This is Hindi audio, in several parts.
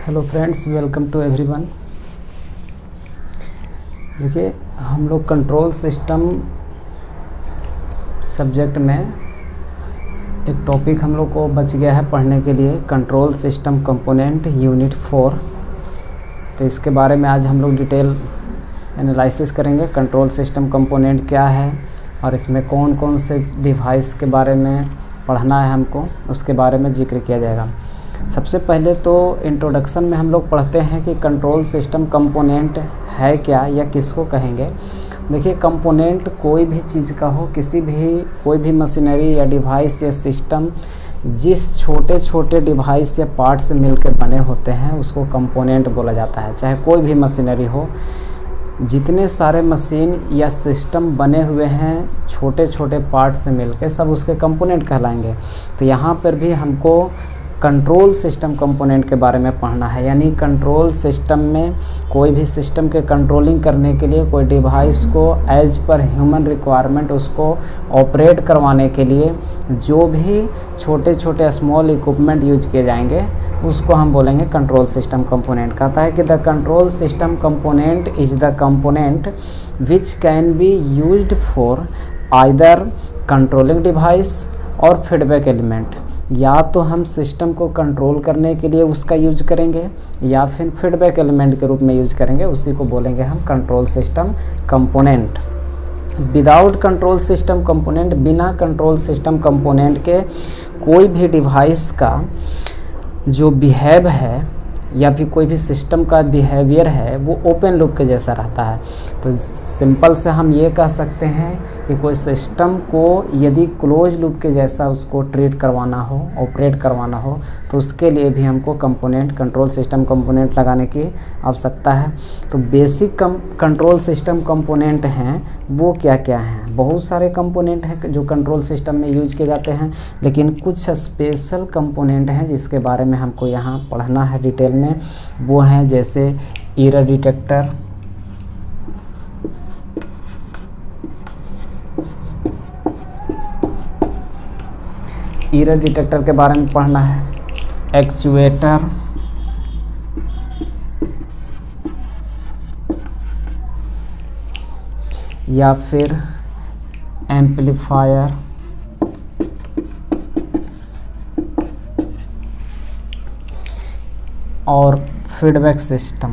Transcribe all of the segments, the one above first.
Hello friends, welcome to everyone. देखिए, हम लोग कंट्रोल सिस्टम सब्जेक्ट में एक टॉपिक हम लोग को बच गया है पढ़ने के लिए, कंट्रोल सिस्टम कंपोनेंट यूनिट 4। तो इसके बारे में आज हम लोग डिटेल एनालिसिस करेंगे। कंट्रोल सिस्टम कंपोनेंट क्या है और इसमें कौन कौन से डिवाइस के बारे में पढ़ना है हमको, उसके बारे में जिक्र किया जाएगा। सबसे पहले तो इंट्रोडक्शन में हम लोग पढ़ते हैं कि कंट्रोल सिस्टम कंपोनेंट है क्या या किसको कहेंगे। देखिए, कंपोनेंट कोई भी चीज़ का हो, कोई भी मशीनरी या डिवाइस या सिस्टम जिस छोटे छोटे डिवाइस या पार्ट से मिलकर बने होते हैं उसको कंपोनेंट बोला जाता है। चाहे कोई भी मशीनरी हो, जितने सारे मशीन या सिस्टम बने हुए हैं छोटे छोटे पार्ट से मिलकर, सब उसके कंपोनेंट कहलाएंगे। तो यहाँ पर भी हमको कंट्रोल सिस्टम कंपोनेंट के बारे में पढ़ना है। यानी कंट्रोल सिस्टम में कोई भी सिस्टम के कंट्रोलिंग करने के लिए, कोई डिवाइस को एज पर ह्यूमन रिक्वायरमेंट उसको ऑपरेट करवाने के लिए जो भी छोटे छोटे स्मॉल इक्विपमेंट यूज किए जाएंगे उसको हम बोलेंगे कंट्रोल सिस्टम कंपोनेंट। कहता है कि the control system component is the component which can be used for either controlling device और फीडबैक एलिमेंट। या तो हम सिस्टम को कंट्रोल करने के लिए उसका यूज करेंगे या फिर फीडबैक एलिमेंट के रूप में यूज करेंगे, उसी को बोलेंगे हम control system component. Without control system component, बिना कंट्रोल सिस्टम कंपोनेंट के कोई भी डिवाइस का जो बिहेव है या फिर कोई भी सिस्टम का बिहेवियर है वो ओपन लूप के जैसा रहता है। तो सिंपल से हम ये कह सकते हैं कि कोई सिस्टम को यदि क्लोज लूप के जैसा उसको ट्रीट करवाना हो, ऑपरेट करवाना हो, तो उसके लिए भी हमको कंट्रोल सिस्टम कंपोनेंट लगाने की आवश्यकता है। तो बेसिक कंट्रोल सिस्टम कंपोनेंट हैं वो क्या क्या हैं। बहुत सारे कंपोनेंट हैं जो कंट्रोल सिस्टम में यूज किए जाते हैं, लेकिन कुछ स्पेशल कंपोनेंट हैं जिसके बारे में हमको यहाँ पढ़ना है डिटेल में। वो हैं जैसे एरर डिटेक्टर, एरर डिटेक्टर के बारे में पढ़ना है, एक्चुएटर, या फिर एम्पलीफायर, और फीडबैक सिस्टम।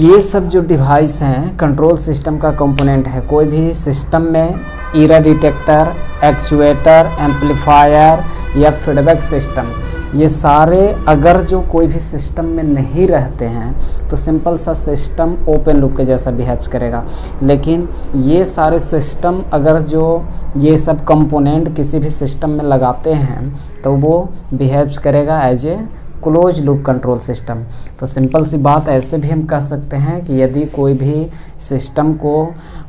ये सब जो डिवाइस हैं कंट्रोल सिस्टम का कंपोनेंट है। कोई भी सिस्टम में एरर डिटेक्टर, एक्चुएटर, एम्पलीफायर या फीडबैक सिस्टम, ये सारे अगर जो कोई भी सिस्टम में नहीं रहते हैं तो सिंपल सा सिस्टम ओपन लूप के जैसा बिहेव्स करेगा। लेकिन ये सारे सिस्टम अगर जो ये सब कंपोनेंट किसी भी सिस्टम में लगाते हैं तो वो बिहेव्स करेगा as a close loop control system. तो सिंपल सी बात, ऐसे भी हम कह सकते हैं कि यदि कोई भी सिस्टम को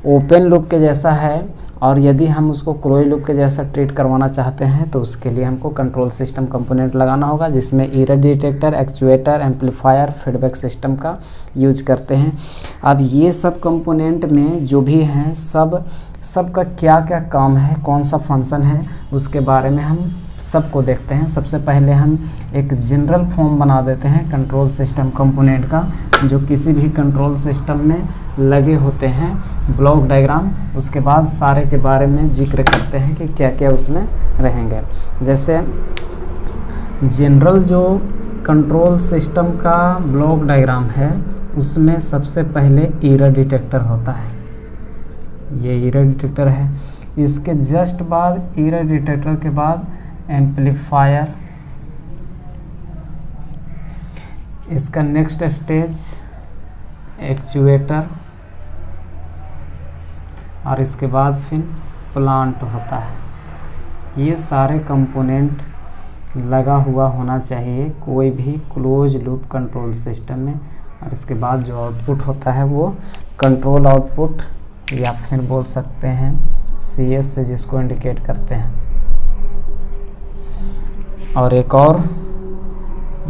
ओपन लूप के जैसा है और यदि हम उसको क्लोज लूप के जैसा ट्रीट करवाना चाहते हैं तो उसके लिए हमको कंट्रोल सिस्टम कंपोनेंट लगाना होगा, जिसमें error detector, actuator, amplifier, feedback system का यूज करते हैं। अब ये सब कंपोनेंट में जो भी हैं सब का क्या क्या काम है, कौन सा फंक्शन है, उसके बारे में हम सबको देखते हैं। सबसे पहले हम एक जनरल फॉर्म बना देते हैं कंट्रोल सिस्टम कंपोनेंट का, जो किसी भी कंट्रोल सिस्टम में लगे होते हैं, ब्लॉक डायग्राम। उसके बाद सारे के बारे में जिक्र करते हैं कि क्या क्या उसमें रहेंगे। जैसे जनरल जो कंट्रोल सिस्टम का ब्लॉक डायग्राम है उसमें सबसे पहले एरर डिटेक्टर होता है। ये एरर डिटेक्टर है। इसके जस्ट बाद एरर डिटेक्टर के बाद एम्पलीफायर, इसका नेक्स्ट स्टेज एक्चुएटर, और इसके बाद फिर प्लांट होता है। ये सारे कंपोनेंट लगा हुआ होना चाहिए कोई भी क्लोज लूप कंट्रोल सिस्टम में। और इसके बाद जो आउटपुट होता है वो कंट्रोल आउटपुट या फिर बोल सकते हैं CS से जिसको इंडिकेट करते हैं। और एक और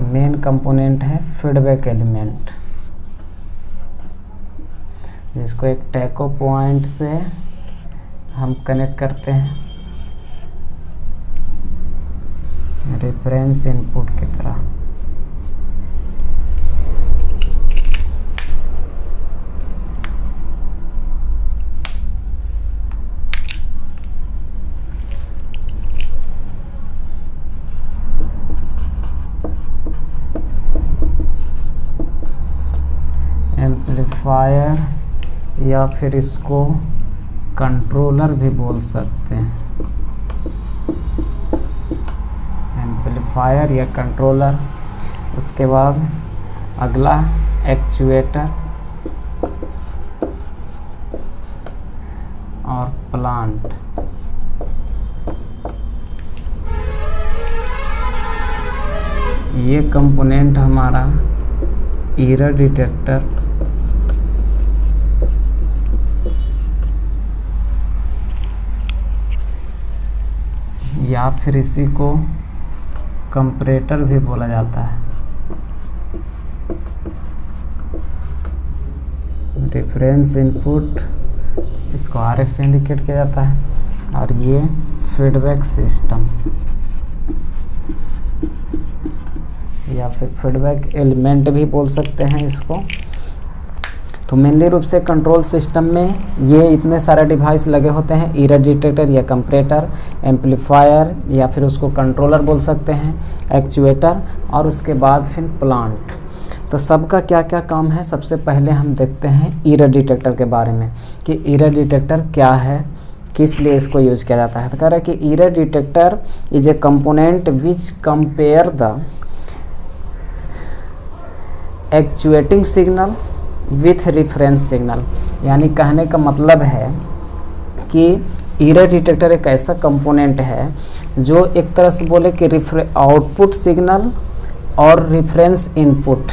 मेन कंपोनेंट है फीडबैक एलिमेंट, जिसको एक टैको पॉइंट से हम कनेक्ट करते हैं रेफरेंस इनपुट की तरह। एम्पलीफायर या फिर इसको कंट्रोलर भी बोल सकते हैं, एम्पलीफायर या कंट्रोलर। उसके बाद अगला एक्चुएटर और प्लांट। ये कंपोनेंट हमारा एरर डिटेक्टर या फिर इसी को कंपैरेटर भी बोला जाता है। रेफरेंस इनपुट इसको RS से इंडिकेट किया जाता है और ये फीडबैक सिस्टम या फिर फीडबैक एलिमेंट भी बोल सकते हैं इसको। तो मेनली रूप से कंट्रोल सिस्टम में ये इतने सारे डिवाइस लगे होते हैं, एरर डिटेक्टर या कंपैरेटर, एम्पलीफायर या फिर उसको कंट्रोलर बोल सकते हैं, एक्चुएटर और उसके बाद फिर प्लांट। तो सबका क्या क्या काम है, सबसे पहले हम देखते हैं एरर डिटेक्टर के बारे में कि एरर डिटेक्टर क्या है, किस लिए इसको यूज़ किया जाता है। तो कह रहा है कि error detector is a component which compare the actuating signal with reference signal. यानी कहने का मतलब है कि एरर डिटेक्टर एक ऐसा कंपोनेंट है जो एक तरह से बोले कि आउटपुट सिग्नल और रेफरेंस इनपुट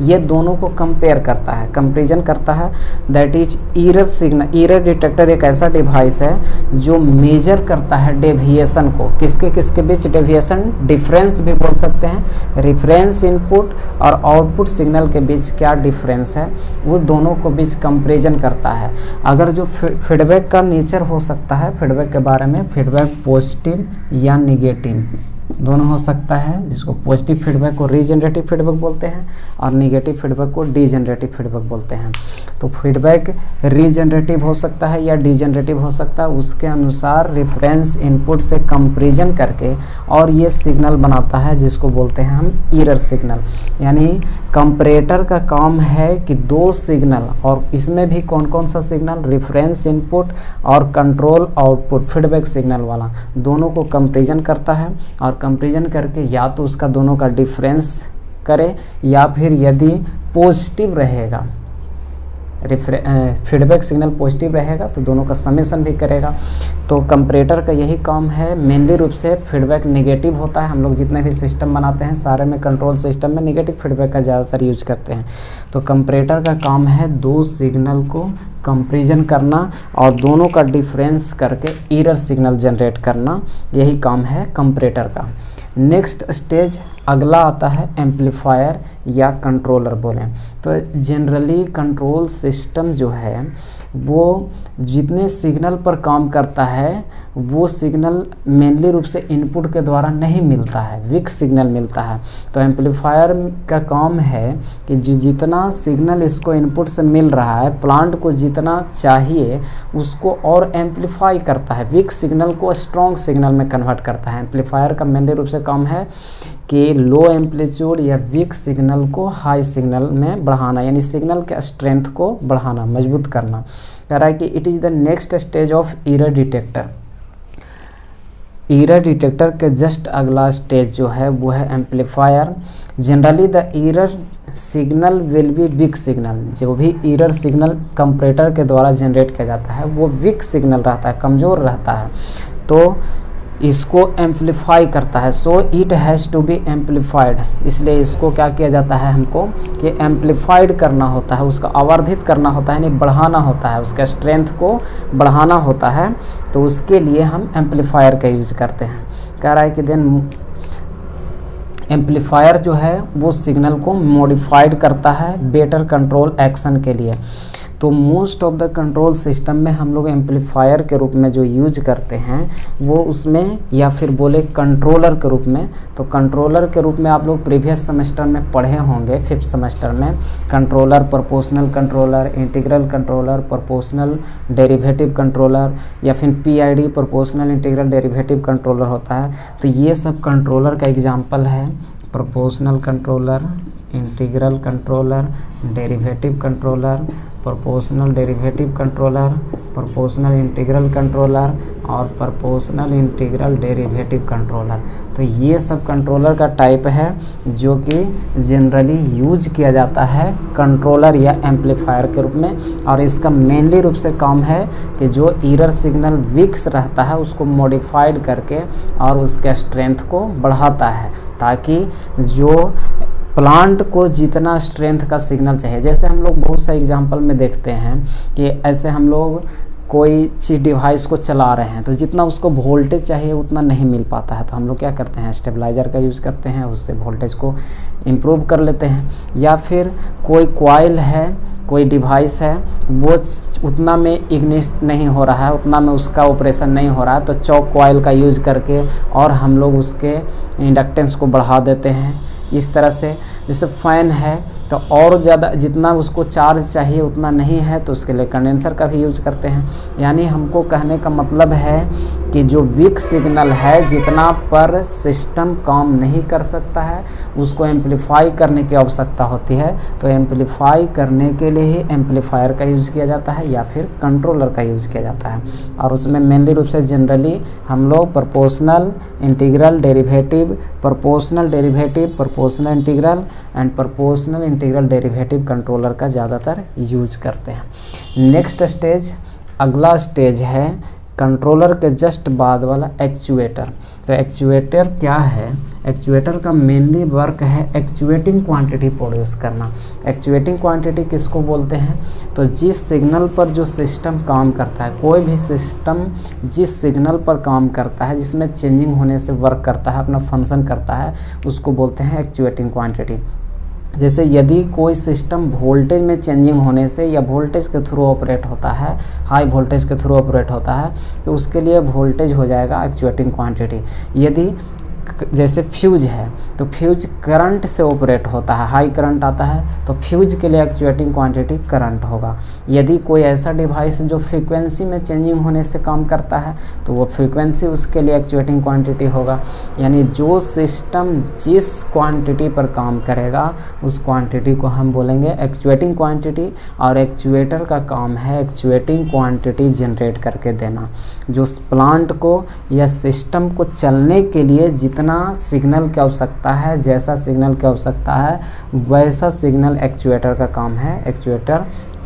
ये दोनों को कंपेयर करता है, कंपैरिजन करता है। That is error signal. Error detector एक ऐसा डिवाइस है जो मेजर करता है डेविएशन को, किसके किसके बीच डेविएशन, डिफरेंस भी बोल सकते हैं। रेफरेंस इनपुट और आउटपुट सिग्नल के बीच क्या डिफरेंस है, वो दोनों को बीच कंपैरिजन करता है। अगर जो फीडबैक का नेचर हो सकता है, फीडबैक के बारे में, फीडबैक पॉजिटिव या निगेटिव दोनों हो सकता है, जिसको पॉजिटिव फीडबैक को रीजनरेटिव फीडबैक बोलते हैं और निगेटिव फीडबैक को डीजनरेटिव फीडबैक बोलते हैं। तो फीडबैक रीजनरेटिव हो सकता है या डीजनरेटिव हो सकता है, उसके अनुसार रेफरेंस इनपुट से कंपैरिजन करके और ये सिग्नल बनाता है जिसको बोलते हैं हम एरर सिग्नल। यानी कंपैरेटर का काम है कि दो सिग्नल, और इसमें भी कौन कौन सा सिग्नल, रेफरेंस इनपुट और कंट्रोल आउटपुट फीडबैक सिग्नल वाला, दोनों को कंपैरिजन करता है और कंपैरिजन करके या तो उसका दोनों का डिफरेंस करे या फिर यदि पॉजिटिव रहेगा, फीडबैक सिग्नल पॉजिटिव रहेगा तो दोनों का समेशन भी करेगा। तो कंपैरेटर का यही काम है। मेनली रूप से फीडबैक नेगेटिव होता है, हम लोग जितने भी सिस्टम बनाते हैं सारे में कंट्रोल सिस्टम में नेगेटिव फीडबैक का ज़्यादातर यूज करते हैं। तो कंपैरेटर का काम है दो सिग्नल को कंपैरिजन करना और दोनों का डिफरेंस करके एरर सिग्नल जनरेट करना, यही काम है कंपैरेटर का। नेक्स्ट स्टेज अगला आता है एम्पलीफायर या कंट्रोलर बोलें तो जनरली कंट्रोल सिस्टम जो है वो जितने सिग्नल पर काम करता है वो सिग्नल मेनली रूप से इनपुट के द्वारा नहीं मिलता है, वीक सिग्नल मिलता है। तो एम्पलीफायर का काम है कि जितना सिग्नल इसको इनपुट से मिल रहा है, प्लांट को जितना चाहिए उसको और एम्पलीफाई करता है, वीक सिग्नल को स्ट्रॉन्ग सिग्नल में कन्वर्ट करता है। एम्पलीफायर का मेनली रूप से काम है कि लो एम्पलीट्यूड या वीक सिग्नल को हाई सिग्नल में बढ़ाना, यानी सिग्नल के स्ट्रेंथ को बढ़ाना, मजबूत करना। कह रहा है कि it is the next stage of error detector. Error detector के जस्ट अगला स्टेज जो है वो है amplifier. Generally the error signal will be weak signal. जो भी एरर सिग्नल कंपैरेटर के द्वारा जनरेट किया जाता है वो वीक सिग्नल रहता है, कमज़ोर रहता है, तो इसको एम्पलीफाई करता है। So it has to be amplified. इसलिए इसको क्या किया जाता है, हमको कि एम्पलीफाइड करना होता है, उसका आवर्धित करना होता है, यानी बढ़ाना होता है, उसका स्ट्रेंथ को बढ़ाना होता है। तो उसके लिए हम एम्पलीफायर का यूज करते हैं। कह रहा है कि देन एम्पलीफायर जो है वो सिग्नल को मॉडिफाइड करता है बेटर कंट्रोल एक्शन के लिए। तो most of the control system में हम लोग एम्पलीफायर के रूप में जो यूज करते हैं वो उसमें, या फिर बोले कंट्रोलर के रूप में, तो कंट्रोलर के रूप में आप लोग प्रीवियस सेमेस्टर में पढ़े होंगे 5th सेमेस्टर में, controller, proportional controller, integral controller, proportional derivative controller, या फिर PID proportional integral derivative controller होता है। तो ये सब कंट्रोलर का एग्जाम्पल है, proportional controller, integral controller, derivative controller, proportional derivative controller, proportional integral controller और प्रोपोर्शनल इंटीग्रल डेरिवेटिव कंट्रोलर। तो ये सब कंट्रोलर का टाइप है जो कि जनरली यूज किया जाता है कंट्रोलर या एम्पलीफायर के रूप में, और इसका मेनली रूप से काम है कि जो एरर सिग्नल वीक्स रहता है उसको मॉडिफाइड करके और उसके स्ट्रेंथ को बढ़ाता है, ताकि जो प्लांट को जितना स्ट्रेंथ का सिग्नल चाहिए, जैसे हम लोग बहुत सा एग्जांपल में देखते हैं कि ऐसे हम लोग कोई चीज़ डिवाइस को चला रहे हैं तो जितना उसको वोल्टेज चाहिए उतना नहीं मिल पाता है, तो हम लोग क्या करते हैं, स्टेबलाइज़र का यूज़ करते हैं, उससे वोल्टेज को इम्प्रूव कर लेते हैं। या फिर कोई कॉइल है, कोई डिवाइस है, वो उतना में इग्निट नहीं हो रहा है, उतना में उसका ऑपरेशन नहीं हो रहा है, तो चौक कॉइल का यूज़ करके और हम लोग उसके इंडक्टेंस को बढ़ा देते हैं। इस तरह से जैसे फ़ैन है तो और ज़्यादा जितना उसको चार्ज चाहिए उतना नहीं है तो उसके लिए कंडेंसर का भी यूज़ करते हैं। यानी हमको कहने का मतलब है कि जो वीक सिग्नल है, जितना पर सिस्टम काम नहीं कर सकता है उसको एम्पलीफाई करने की आवश्यकता होती है, तो एम्पलीफाई करने के लिए ही एम्पलीफायर का यूज़ किया जाता है या फिर कंट्रोलर का यूज़ किया जाता है। और उसमें मेनली रूप से जनरली हम लोग proportional integral derivative, proportional derivative, proportional integral and proportional integral derivative controller का ज़्यादातर यूज करते हैं। नेक्स्ट स्टेज, अगला स्टेज है कंट्रोलर के जस्ट बाद वाला एक्चुएटर। तो एक्चुएटर क्या है? एक्चुएटर का मेनली वर्क है एक्चुएटिंग क्वांटिटी प्रोड्यूस करना। एक्चुएटिंग क्वांटिटी किसको बोलते हैं? तो जिस सिग्नल पर जो सिस्टम काम करता है, कोई भी सिस्टम जिस सिग्नल पर काम करता है, जिसमें चेंजिंग होने से वर्क करता है, अपना फंक्शन करता है, उसको बोलते हैं एक्चुएटिंग क्वांटिटी। जैसे यदि कोई सिस्टम वोल्टेज में चेंजिंग होने से या वोल्टेज के थ्रू ऑपरेट होता है, हाई वोल्टेज के थ्रू ऑपरेट होता है, तो उसके लिए वोल्टेज हो जाएगा एक्चुएटिंग क्वांटिटी। यदि जैसे फ्यूज है तो फ्यूज करंट से ऑपरेट होता है, हाई करंट आता है तो फ्यूज के लिए एक्चुएटिंग क्वांटिटी करंट होगा। यदि कोई ऐसा डिवाइस जो फ्रीक्वेंसी में चेंजिंग होने से काम करता है तो वो फ्रीक्वेंसी उसके लिए एक्चुएटिंग क्वांटिटी होगा। यानी जो सिस्टम जिस क्वांटिटी पर काम करेगा उस क्वांटिटी को हम बोलेंगे एक्चुएटिंग क्वांटिटी। और एक्चुएटर का काम है एक्चुएटिंग क्वांटिटी जनरेट करके देना, जो प्लांट को या सिस्टम को चलने के लिए जितना सिग्नल की आवश्यकता है, जैसा सिग्नल की आवश्यकता है वैसा सिग्नल एक्चुएटर का काम है, एक्चुएटर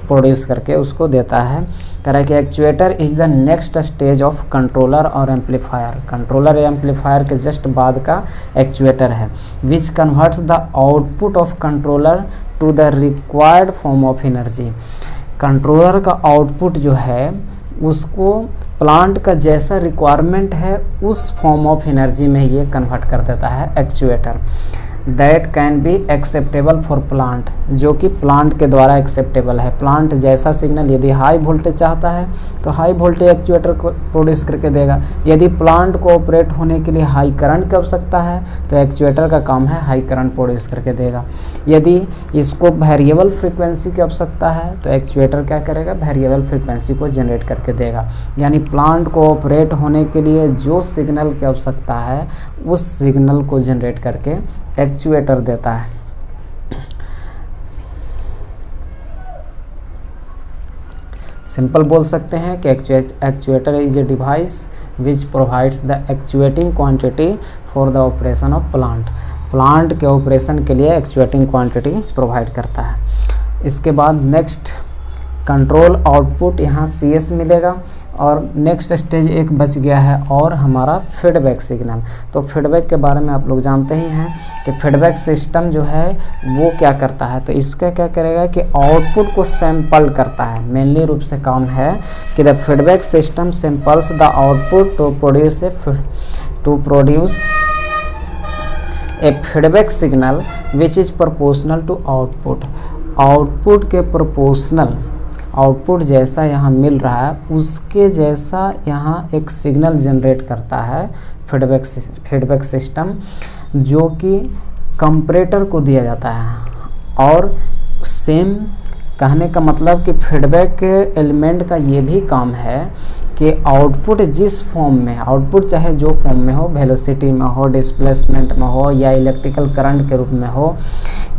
प्रोड्यूस करके उसको देता है। कह रहा है कि actuator is the next stage of controller और एम्पलीफायर। कंट्रोलर या एम्पलीफायर के जस्ट बाद का एक्चुएटर है, which converts the output of controller to the required form of energy. Controller का आउटपुट जो है उसको प्लांट का जैसा रिक्वायरमेंट है उस फॉर्म ऑफ एनर्जी में ये कन्वर्ट कर देता है actuator. That can be acceptable for plant, जो कि प्लांट के द्वारा एक्सेप्टेबल है। प्लांट जैसा सिग्नल यदि हाई वोल्टेज चाहता है तो हाई वोल्टेज एक्चुएटर को प्रोड्यूस करके देगा। यदि प्लांट को ऑपरेट होने के लिए हाई करंट की आवश्यकता है तो एक्चुएटर का काम है हाई करंट प्रोड्यूस करके देगा। यदि इसको वेरिएबल फ्रीक्वेंसी की आवश्यकता है तो एक्चुएटर क्या करेगा, वेरिएबल फ्रीक्वेंसी को जनरेट करके देगा। यानी प्लांट को ऑपरेट होने के लिए जो सिग्नल की आवश्यकता है उस सिग्नल को जनरेट करके एक्चुएटर देता है। सिंपल बोल सकते हैं कि actuator is a device which provides the actuating quantity for the operation of plant. Plant के ऑपरेशन के लिए एक्चुएटिंग क्वांटिटी प्रोवाइड करता है। इसके बाद नेक्स्ट कंट्रोल आउटपुट, यहाँ CS मिलेगा। और नेक्स्ट स्टेज एक बच गया है और हमारा फीडबैक सिग्नल। तो फीडबैक के बारे में आप लोग जानते ही हैं कि फीडबैक सिस्टम जो है वो क्या करता है। तो इसका क्या करेगा कि आउटपुट को सैंपल करता है। मेनली रूप से काम है कि the feedback system samples the output to produce a feedback signal which is proportional to output. Output के प्रोपोर्शनल आउटपुट जैसा यहाँ मिल रहा है उसके जैसा यहाँ एक सिग्नल जनरेट करता है फीडबैक सिस्टम, जो कि कंपैरेटर को दिया जाता है। और सेम कहने का मतलब कि फीडबैक एलिमेंट का ये भी काम है कि आउटपुट जिस फॉर्म में, आउटपुट चाहे जो फॉर्म में हो, वेलोसिटी में हो, डिस्प्लेसमेंट में हो या इलेक्ट्रिकल करंट के रूप में हो,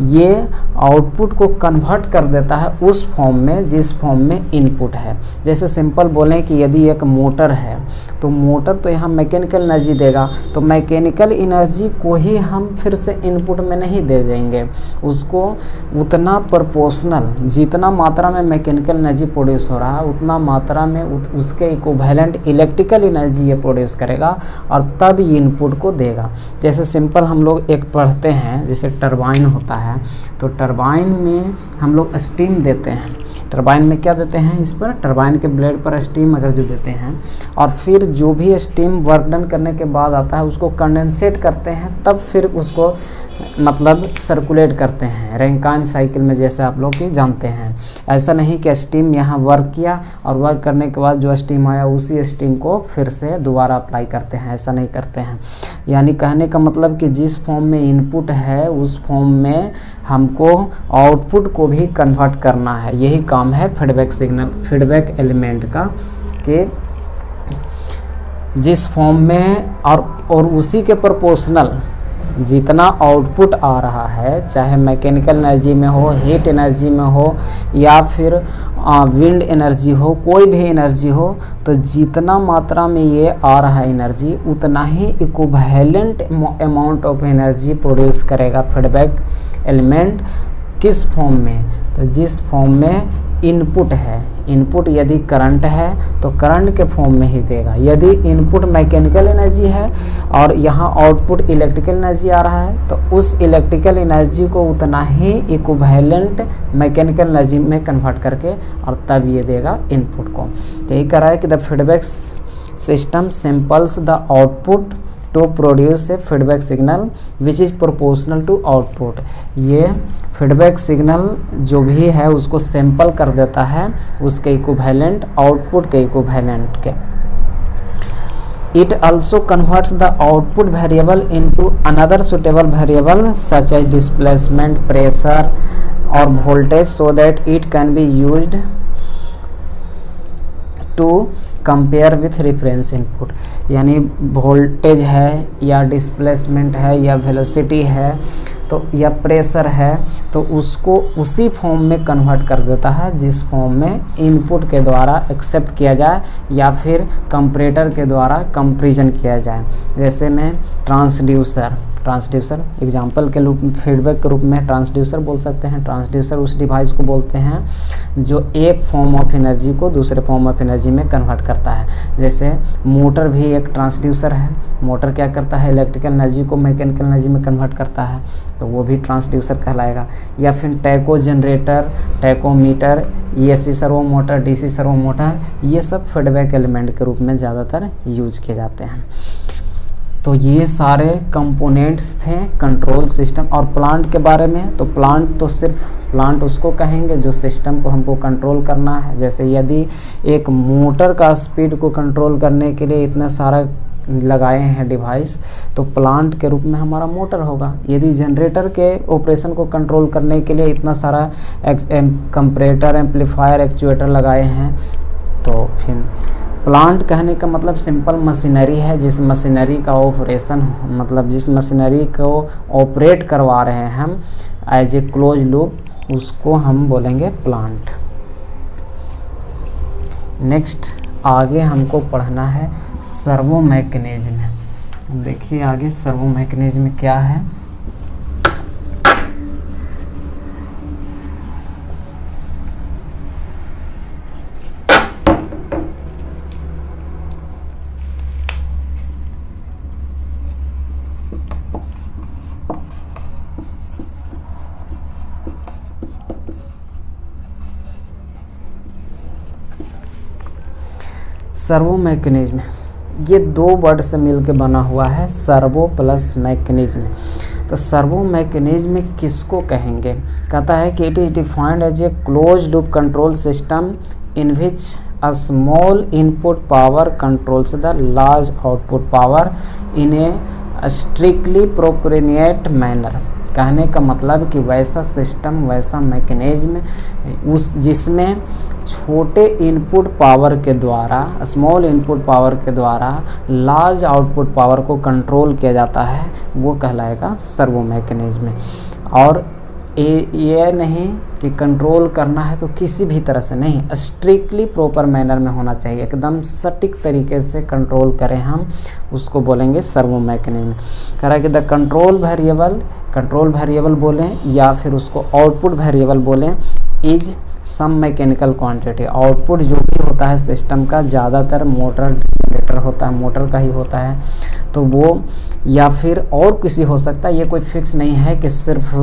ये आउटपुट को कन्वर्ट कर देता है उस फॉर्म में जिस फॉर्म में इनपुट है। जैसे सिंपल बोलें कि यदि एक मोटर है तो मोटर तो यहाँ मैकेनिकल एनर्जी देगा, तो मैकेनिकल एनर्जी को ही हम फिर से इनपुट में नहीं दे देंगे, उसको उतना प्रोपोर्शनल, जितना मात्रा में मैकेनिकल एनर्जी प्रोड्यूस हो रहा है उतना मात्रा में उसके इक्विवेलेंट इलेक्ट्रिकल एनर्जी ये प्रोड्यूस करेगा और तब ये इनपुट को देगा। जैसे सिंपल हम लोग एक पढ़ते हैं, जैसे टरबाइन होता है, तो टरबाइन में हम लोग स्टीम देते हैं। टरबाइन में क्या देते हैं, इस पर टरबाइन के ब्लेड पर स्टीम अगर जो देते हैं, और फिर जो भी स्टीम वर्क डन करने के बाद आता है उसको कंडेंसेट करते हैं, तब फिर उसको मतलब सर्कुलेट करते हैं रैंकाइन साइकिल में, जैसे आप लोग भी जानते हैं। ऐसा नहीं कि स्टीम यहाँ वर्क किया और वर्क करने के बाद जो स्टीम आया उसी स्टीम को फिर से दोबारा अप्लाई करते हैं, ऐसा नहीं करते हैं। यानी कहने का मतलब कि जिस फॉर्म में इनपुट है उस फॉर्म में हमको आउटपुट को भी कन्वर्ट करना है। यही काम है फीडबैक सिग्नल, फीडबैक एलिमेंट का, कि जिस फॉर्म में और उसी के प्रोपोर्शनल जितना आउटपुट आ रहा है, चाहे मैकेनिकल एनर्जी में हो, हीट एनर्जी में हो या फिर विंड एनर्जी हो, कोई भी एनर्जी हो, तो जितना मात्रा में ये आ रहा है एनर्जी उतना ही equivalent amount of energy produce करेगा फीडबैक एलिमेंट। किस फॉर्म में, तो जिस फॉर्म में इनपुट है, इनपुट यदि करंट है तो करंट के फॉर्म में ही देगा। यदि इनपुट मैकेनिकल एनर्जी है और यहाँ आउटपुट इलेक्ट्रिकल एनर्जी आ रहा है तो उस इलेक्ट्रिकल एनर्जी को उतना ही इक्विवेलेंट मैकेनिकल एनर्जी में कन्वर्ट करके और तब ये देगा इनपुट को। तो यही कह रहा है कि the feedback system samples the output to produce a feedback signal which is proportional to output. ये फीडबैक सिग्नल जो भी है उसको सैंपल कर देता है उसके इक्विवेलेंट, आउटपुट के इक्विवेलेंट के। It also converts the output variable into another suitable variable such as displacement, pressure or voltage so that it can be used to compare with reference input. यानी वोल्टेज है या डिस्प्लेसमेंट है या वेलोसिटी है तो या प्रेशर है तो उसको उसी फॉर्म में कन्वर्ट कर देता है जिस फॉर्म में इनपुट के द्वारा एक्सेप्ट किया जाए या फिर कंपैरेटर के द्वारा कंपैरिजन किया जाए। जैसे में ट्रांसड्यूसर एग्जाम्पल के रूप में, फीडबैक के रूप में ट्रांसड्यूसर बोल सकते हैं। ट्रांसड्यूसर उस डिवाइस को बोलते हैं जो एक फॉर्म ऑफ एनर्जी को दूसरे फॉर्म ऑफ एनर्जी में कन्वर्ट करता है। जैसे मोटर भी एक ट्रांसड्यूसर है, मोटर क्या करता है, इलेक्ट्रिकल एनर्जी को मैकेनिकल एनर्जी में कन्वर्ट करता है, तो वो भी ट्रांसड्यूसर कहलाएगा। या फिर taco generator, tachometer, AC servo motor, DC servo motor, ये सब फीडबैक एलिमेंट के रूप में ज़्यादातर यूज किए जाते हैं। तो ये सारे कंपोनेंट्स थे कंट्रोल सिस्टम। और प्लांट के बारे में, तो प्लांट तो सिर्फ प्लांट उसको कहेंगे जो सिस्टम को हमको कंट्रोल करना है। जैसे यदि एक मोटर का स्पीड को कंट्रोल करने के लिए इतना सारा लगाए हैं डिवाइस, तो प्लांट के रूप में हमारा मोटर होगा। यदि जनरेटर के ऑपरेशन को कंट्रोल करने के लिए इतना सारा कंपैरेटर, एम्पलीफायर, एक्चुएटर लगाए हैं, तो फिर प्लांट कहने का मतलब सिंपल मशीनरी है। जिस मशीनरी का ऑपरेशन, मतलब जिस मशीनरी को ऑपरेट करवा रहे हैं हम एज ए क्लोज लूप, उसको हम बोलेंगे प्लांट। नेक्स्ट आगे हमको पढ़ना है सर्वो मैकेनिज्म। देखिए आगे सर्वो मैकेनिज्म क्या है। सर्वो मैकेनिज्म ये दो वर्ड से मिलकर बना हुआ है, सर्वो प्लस मैकेनिज्म। तो सर्वो मैकेनिज्म किसको कहेंगे? कहता है कि it is defined as a close loop control system in which a small input power controls the large output power in a strictly proportionate manner। कहने का मतलब कि वैसा सिस्टम, वैसा मैकेनिज्म जिसमें छोटे इनपुट पावर के द्वारा, स्मॉल इनपुट पावर के द्वारा लार्ज आउटपुट पावर को कंट्रोल किया जाता है, वो कहलाएगा सर्वो मैकेनिज्म। और ये नहीं कि कंट्रोल करना है तो किसी भी तरह से नहीं, स्ट्रिक्टली प्रॉपर मैनर में होना चाहिए, एकदम सटीक तरीके से कंट्रोल करें हम, उसको बोलेंगे सर्वो मैकेनिज्म। कह रहा है कि द कंट्रोल वेरिएबल बोलें या फिर उसको आउटपुट वेरिएबल बोलें, is some mechanical quantity. Output जो भी होता है सिस्टम का, ज़्यादातर मोटर जनरेटर होता है, मोटर का ही होता है, तो वो या फिर और किसी हो सकता है। ये कोई फिक्स नहीं है कि सिर्फ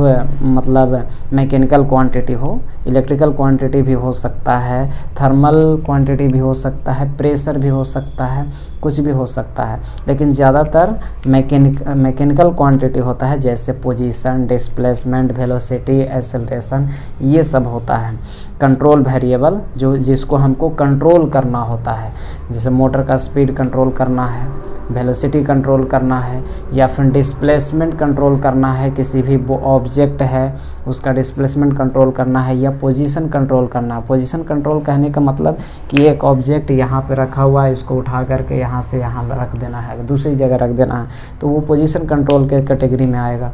मतलब मैकेनिकल क्वांटिटी हो, इलेक्ट्रिकल क्वांटिटी भी हो सकता है, थर्मल क्वांटिटी भी हो सकता है, प्रेशर भी हो सकता है, कुछ भी हो सकता है, लेकिन ज़्यादातर मैकेनिकल क्वांटिटी होता है, जैसे पोजीशन, डिस्प्लेसमेंट, वेलोसिटी, एक्सेलरेशन, ये सब होता है। कंट्रोल वेरिएबल जिसको हमको कंट्रोल करना होता है, जैसे मोटर का स्पीड कंट्रोल करना है, वेलोसिटी कंट्रोल करना है, या फिर डिस्प्लेसमेंट कंट्रोल करना है, किसी भी ऑब्जेक्ट है उसका डिस्प्लेसमेंट कंट्रोल करना है, या पोजीशन कंट्रोल करना है। पोजीशन कंट्रोल कहने का मतलब कि एक ऑब्जेक्ट यहाँ पे रखा हुआ है, इसको उठा करके यहाँ से यहाँ रख देना है, दूसरी जगह रख देना है, तो वो पोजीशन कंट्रोल के कैटेगरी में आएगा।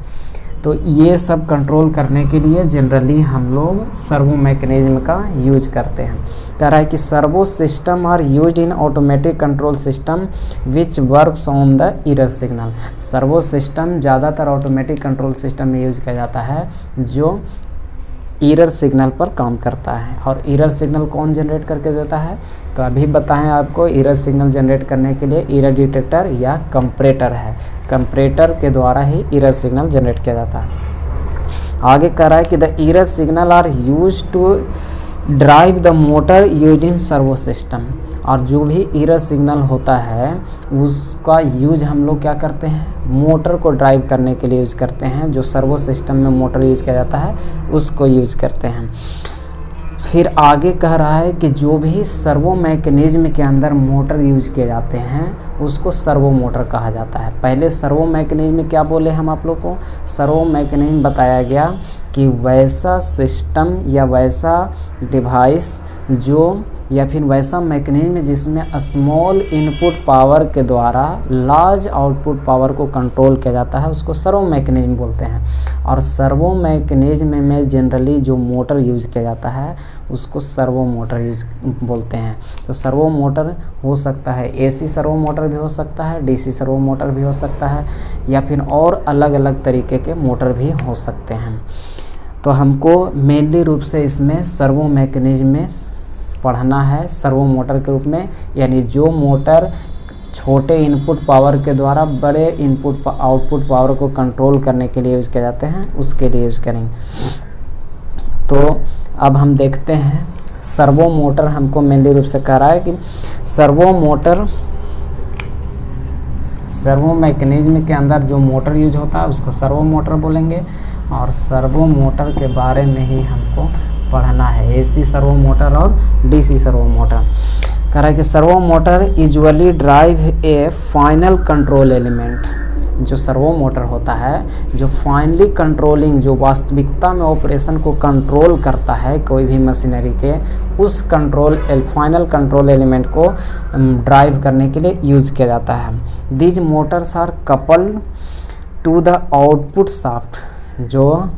तो ये सब कंट्रोल करने के लिए जनरली हम लोग सर्वो मैकेनिज्म का यूज करते हैं। कह रहा है कि servo system are used in automatic control system which works on the error signal. Servo system ज़्यादातर ऑटोमेटिक कंट्रोल सिस्टम में यूज किया जाता है जो एरर सिग्नल पर काम करता है। और एरर सिग्नल कौन जनरेट करके देता है? तो अभी बताएं आपको, एरर सिग्नल जनरेट करने के लिए एरर डिटेक्टर या कंपैरेटर है, कंपैरेटर के द्वारा ही एरर सिग्नल जनरेट किया जाता है। आगे कह रहा है कि the error signal are use to drive the motor used in servo system. और जो भी एरर सिग्नल होता है उसका यूज हम लोग क्या करते हैं? मोटर को ड्राइव करने के लिए यूज करते हैं। जो सर्वो सिस्टम में मोटर यूज किया जाता है उसको यूज करते हैं। फिर आगे कह रहा है कि जो भी सर्वो मैकेनिज्म के अंदर मोटर यूज किए जाते हैं उसको सर्वो मोटर कहा जाता है। पहले सर्वो मैकेनिज्म क्या बोले हम आप लोग को? सर्वो मैकेनिज्म बताया गया कि वैसा सिस्टम या वैसा डिवाइस जो या फिर वैसा मैकेनिज्म जिसमें स्मॉल इनपुट पावर के द्वारा लार्ज आउटपुट पावर को कंट्रोल किया जाता है उसको सर्वो मैकेनिज्म बोलते हैं। और सर्वो मैकेनिज्म में जनरली जो मोटर यूज किया जाता है उसको सर्वो मोटर यूज बोलते हैं। तो सर्वो मोटर हो सकता है एसी सर्वो मोटर भी हो सकता है, डीसी सर्वो मोटर भी हो सकता है, या फिर और अलग अलग तरीके के मोटर भी हो सकते हैं। तो हमको मेनली रूप से इसमें सर्वो मैकेनिज्म में पढ़ना है सर्वो मोटर के रूप में, यानी जो मोटर छोटे इनपुट पावर के द्वारा बड़े इनपुट आउटपुट पावर को कंट्रोल करने के लिए यूज किए जाते हैं उसके लिए यूज करेंगे। तो अब हम देखते हैं सर्वो मोटर हमको मेनली रूप से कह रहा है कि सर्वो मैकेनिज्म के अंदर जो मोटर यूज होता है उसको सर्वो मोटर बोलेंगे। और सर्वो मोटर के बारे में ही हमको पढ़ना है, एसी सर्वो मोटर और डीसी सर्वो मोटर। कह रहा है कि servo motor usually drive A final control element. जो सर्वो मोटर होता है जो फाइनली कंट्रोलिंग, जो वास्तविकता में ऑपरेशन को कंट्रोल करता है कोई भी मशीनरी के, उस फाइनल कंट्रोल एलिमेंट को ड्राइव करने के लिए यूज किया जाता है। These motors are coupled to the output shaft. जो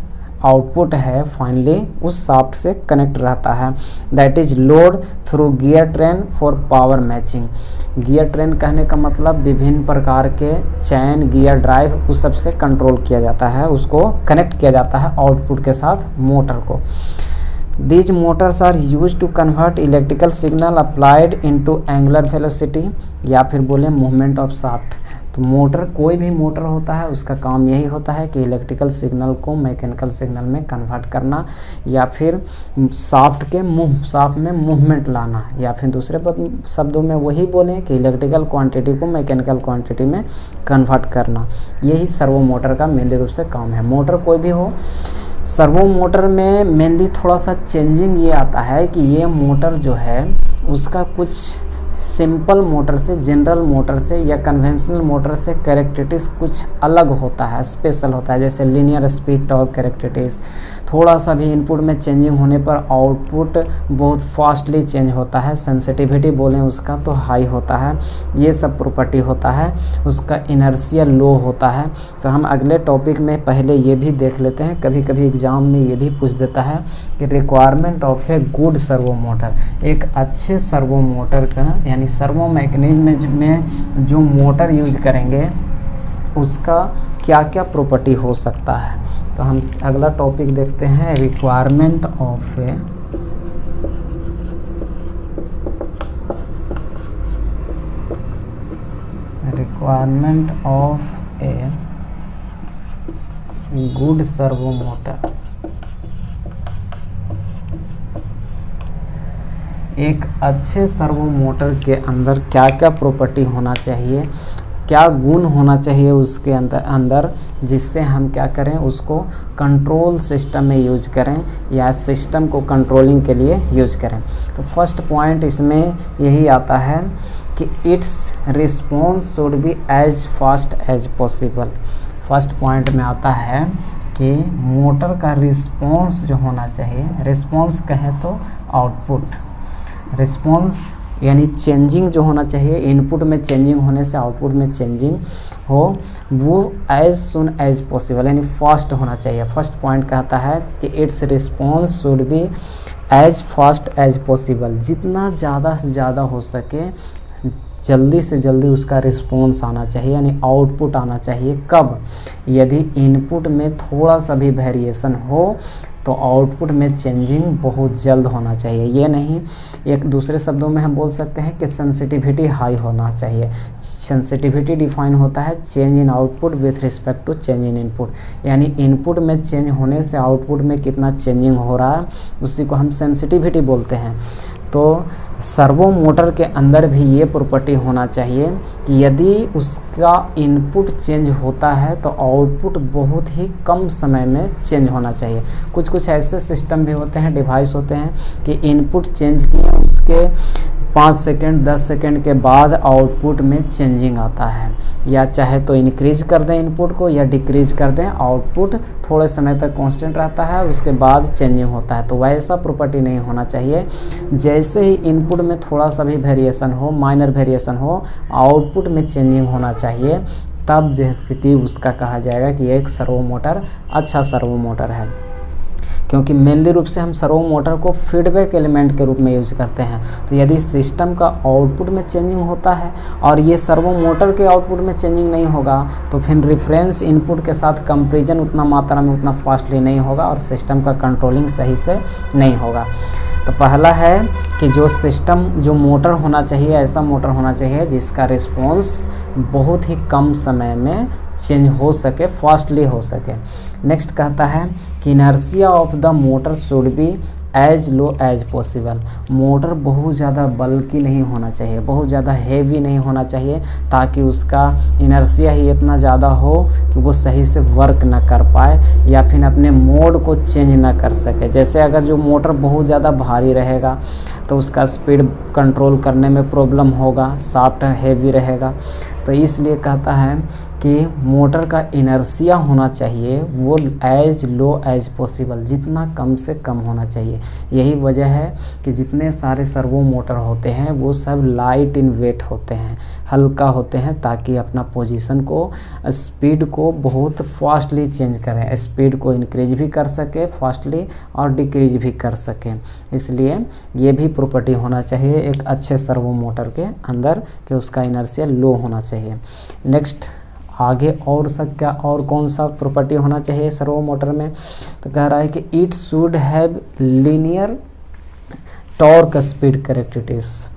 आउटपुट है फाइनली उस शाफ्ट से कनेक्ट रहता है। That is load through gear train for power matching. Gear train कहने का मतलब विभिन्न प्रकार के चैन, गियर ड्राइव उस सब से कंट्रोल किया जाता है, उसको कनेक्ट किया जाता है आउटपुट के साथ मोटर को। These motors are used to convert electrical signal applied into angular velocity या फिर बोले movement of shaft। तो मोटर, कोई भी मोटर होता है उसका काम यही होता है कि इलेक्ट्रिकल सिग्नल को मैकेनिकल सिग्नल में कन्वर्ट करना, या फिर शाफ्ट में मूवमेंट लाना, या फिर दूसरे शब्दों में वही बोलें कि इलेक्ट्रिकल क्वांटिटी को मैकेनिकल क्वांटिटी में कन्वर्ट करना। यही सर्वो मोटर का मेनली रूप से काम है। मोटर कोई भी हो, सर्वो मोटर में मेनली थोड़ा सा चेंजिंग ये आता है कि ये मोटर जो है उसका कुछ सिंपल मोटर से, जनरल मोटर से या कन्वेंशनल मोटर से कैरेक्टरिस्टिक्स कुछ अलग होता है, स्पेशल होता है। जैसे लीनियर स्पीड, टॉर्क कैरेक्टरिस्टिक्स, थोड़ा सा भी इनपुट में चेंजिंग होने पर आउटपुट बहुत फास्टली चेंज होता है। सेंसिटिविटी बोलें उसका तो हाई होता है। ये सब प्रॉपर्टी होता है। उसका इनर्शिया लो होता है। तो हम अगले टॉपिक में पहले ये भी देख लेते हैं। कभी कभी एग्जाम में ये भी पूछ देता है कि requirement of a good servo motor, एक अच्छे सर्वो मोटर का, यानी सर्वो मैकेनिज्म में जो मोटर यूज करेंगे उसका क्या क्या प्रॉपर्टी हो सकता है। तो हम अगला टॉपिक देखते हैं, requirement of a good servo motor. एक अच्छे सर्वो मोटर के अंदर क्या क्या प्रॉपर्टी होना चाहिए, क्या गुण होना चाहिए उसके अंदर जिससे हम क्या करें, उसको कंट्रोल सिस्टम में यूज करें या सिस्टम को कंट्रोलिंग के लिए यूज करें। तो फर्स्ट पॉइंट इसमें यही आता है कि its response should be as fast as possible. First point में आता है कि मोटर का रिस्पॉन्स जो होना चाहिए, रिस्पॉन्स कहें तो आउटपुट, रिस्पॉन्स यानी चेंजिंग जो होना चाहिए, इनपुट में चेंजिंग होने से आउटपुट में चेंजिंग हो, वो एज सुन एज पॉसिबल यानी फास्ट होना चाहिए। फर्स्ट पॉइंट कहता है कि its response should be as fast as possible, जितना ज़्यादा से ज़्यादा हो सके जल्दी से जल्दी उसका रिस्पॉन्स आना चाहिए, यानी आउटपुट आना चाहिए। कब? यदि इनपुट में थोड़ा सा भी वेरिएशन हो तो आउटपुट में चेंजिंग बहुत जल्द होना चाहिए। ये नहीं, एक दूसरे शब्दों में हम बोल सकते हैं कि सेंसिटिविटी हाई होना चाहिए। सेंसिटिविटी डिफाइन होता है change in output with respect to change in input, यानी इनपुट में चेंज होने से आउटपुट में कितना चेंजिंग हो रहा है उसी को हम सेंसिटिविटी बोलते हैं। तो सर्वो मोटर के अंदर भी ये प्रॉपर्टी होना चाहिए कि यदि उसका इनपुट चेंज होता है तो आउटपुट बहुत ही कम समय में चेंज होना चाहिए। कुछ ऐसे सिस्टम भी होते हैं, डिवाइस होते हैं कि इनपुट चेंज किए उसके 5 सेकंड 10 सेकंड के बाद आउटपुट में चेंजिंग आता है, या चाहे तो इंक्रीज कर दें इनपुट को या डिक्रीज कर दें, आउटपुट थोड़े समय तक कांस्टेंट रहता है, उसके बाद चेंजिंग होता है। तो वैसा प्रॉपर्टी नहीं होना चाहिए। जैसे ही इनपुट में थोड़ा सा भी वेरिएशन हो, माइनर वेरिएशन हो, आउटपुट में चेंजिंग होना चाहिए, तब जैसे कि उसका कहा जाएगा कि एक सर्वो मोटर अच्छा सर्वो मोटर है। क्योंकि मेनली रूप से हम सर्वो मोटर को फीडबैक एलिमेंट के रूप में यूज करते हैं। तो यदि सिस्टम का आउटपुट में चेंजिंग होता है और ये सर्वो मोटर के आउटपुट में चेंजिंग नहीं होगा तो फिर रिफरेंस इनपुट के साथ कंपैरिजन उतना मात्रा में उतना फास्टली नहीं होगा और सिस्टम का कंट्रोलिंग सही से नहीं होगा। तो पहला है कि जो मोटर होना चाहिए, ऐसा मोटर होना चाहिए जिसका रिस्पॉन्स बहुत ही कम समय में चेंज हो सके, फास्टली हो सके। नेक्स्ट कहता है कि inertia of the motor should be as low as possible. Motor बहुत ज़्यादा बल्कि नहीं होना चाहिए, बहुत ज़्यादा हेवी नहीं होना चाहिए, ताकि उसका इनर्शिया ही इतना ज़्यादा हो कि वो सही से वर्क ना कर पाए या फिर अपने मोड को चेंज ना कर सके। जैसे अगर जो मोटर बहुत ज़्यादा भारी रहेगा तो उसका स्पीड कंट्रोल करने में प्रॉब्लम होगा, शाफ्ट हेवी रहेगा। तो इसलिए कहता है कि मोटर का इनर्शिया होना चाहिए वो एज लो एज पॉसिबल, जितना कम से कम होना चाहिए। यही वजह है कि जितने सारे सर्वो मोटर होते हैं वो सब लाइट इन वेट होते हैं, हल्का होते हैं, ताकि अपना पोजीशन को, स्पीड को बहुत फास्टली चेंज करें, स्पीड को इंक्रीज भी कर सके फास्टली और डिक्रीज भी कर सके। इसलिए ये भी प्रॉपर्टी होना चाहिए एक अच्छे सर्वो मोटर के अंदर कि उसका इनर्शिया लो होना चाहिए। नेक्स्ट आगे और सब क्या और कौन सा प्रॉपर्टी होना चाहिए सर्वो मोटर में, तो कह रहा है कि it should have linear torque speed characteristics.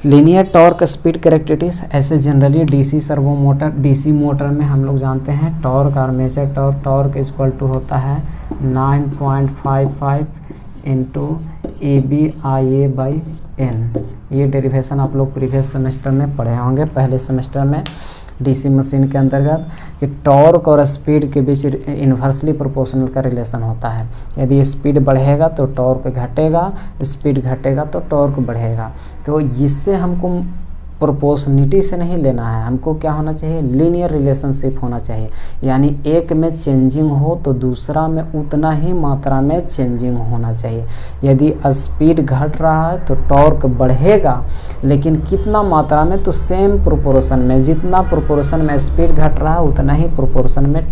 Linear torque speed characteristics, ऐसे generally DC servo motor, DC motor में हम लोग जानते हैं torque armature torque, torque equal to होता है 9.55 इंटू EBIA/N। ये डेरिवेशन आप लोग प्रीवियस सेमेस्टर में पढ़े होंगे, पहले सेमेस्टर में डीसी मशीन के अंतर्गत, कि टॉर्क और स्पीड के बीच इन्वर्सली प्रोपोर्शनल का रिलेशन होता है। यदि स्पीड बढ़ेगा तो टॉर्क घटेगा, स्पीड घटेगा तो टॉर्क बढ़ेगा। तो इससे हमको प्रोपोर्शनिटी से नहीं लेना है, हमको क्या होना चाहिए, लीनियर रिलेशनशिप होना चाहिए। यानी एक में चेंजिंग हो तो दूसरा में उतना ही मात्रा में चेंजिंग होना चाहिए। यदि स्पीड घट रहा है तो टॉर्क बढ़ेगा, लेकिन कितना मात्रा में, तो सेम प्रोपोर्शन में, जितना प्रोपोर्शन में स्पीड घट रहा है उतना ही प्रोपोर्शन में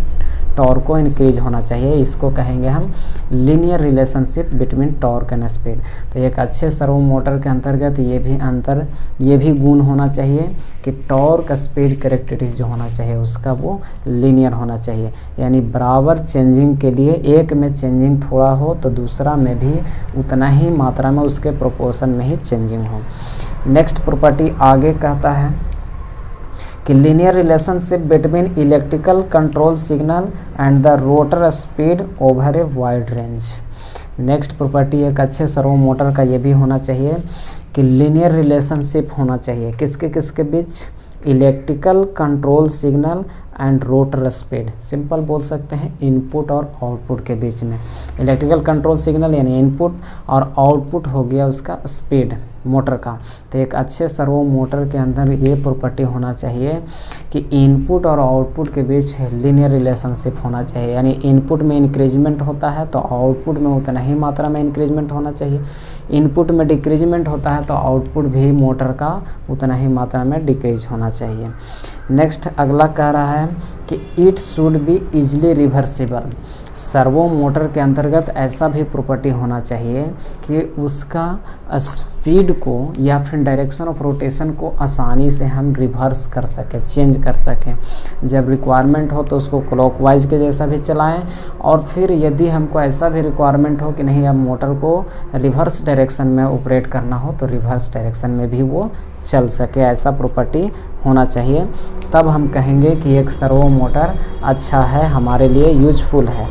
टॉर्क को इंक्रीज होना चाहिए। इसको कहेंगे हम linear relationship between torque and speed. तो एक अच्छे सर्वो मोटर के अंतर्गत ये भी गुण होना चाहिए कि टॉर्क स्पीड कैरेक्टरिस्टिक्स जो होना चाहिए उसका वो लीनियर होना चाहिए। यानी बराबर चेंजिंग के लिए एक में चेंजिंग थोड़ा हो तो दूसरा में भी उतना ही मात्रा में उसके प्रोपोर्शन में ही चेंजिंग हो। नेक्स्ट प्रॉपर्टी आगे कहता है कि linear relationship between electrical control signal and the rotor speed over a wide range. Next property एक अच्छे सर्वो मोटर का ये भी होना चाहिए कि लीनियर रिलेशनशिप होना चाहिए किसके किसके बीच, electrical control signal and rotor speed. Simple बोल सकते हैं इनपुट और आउटपुट के बीच में। इलेक्ट्रिकल कंट्रोल सिग्नल यानी इनपुट और आउटपुट हो गया उसका स्पीड मोटर का। तो एक अच्छे सर्वो मोटर के अंदर ये प्रॉपर्टी होना चाहिए कि इनपुट और आउटपुट के बीच लीनियर रिलेशनशिप होना चाहिए। यानी इनपुट में इंक्रीजमेंट होता है तो आउटपुट में उतना ही मात्रा में इंक्रीजमेंट होना चाहिए। इनपुट में डिक्रीजमेंट होता है तो आउटपुट भी मोटर का उतना ही मात्रा में डिक्रीज होना चाहिए। नेक्स्ट अगला कह रहा है कि it should be easily reversible. Servo motor के अंतर्गत ऐसा भी प्रॉपर्टी होना चाहिए कि उसका स्पीड को या फिर डायरेक्शन ऑफ रोटेशन को आसानी से हम रिवर्स कर सकें, चेंज कर सकें। जब रिक्वायरमेंट हो तो उसको क्लॉकवाइज के जैसा भी चलाएं, और फिर यदि हमको ऐसा भी रिक्वायरमेंट हो कि नहीं अब मोटर को रिवर्स डायरेक्शन में ऑपरेट करना हो तो रिवर्स डायरेक्शन में भी वो चल सके, ऐसा प्रॉपर्टी होना चाहिए। तब हम कहेंगे कि एक सर्वो मोटर अच्छा है, हमारे लिए यूजफुल है।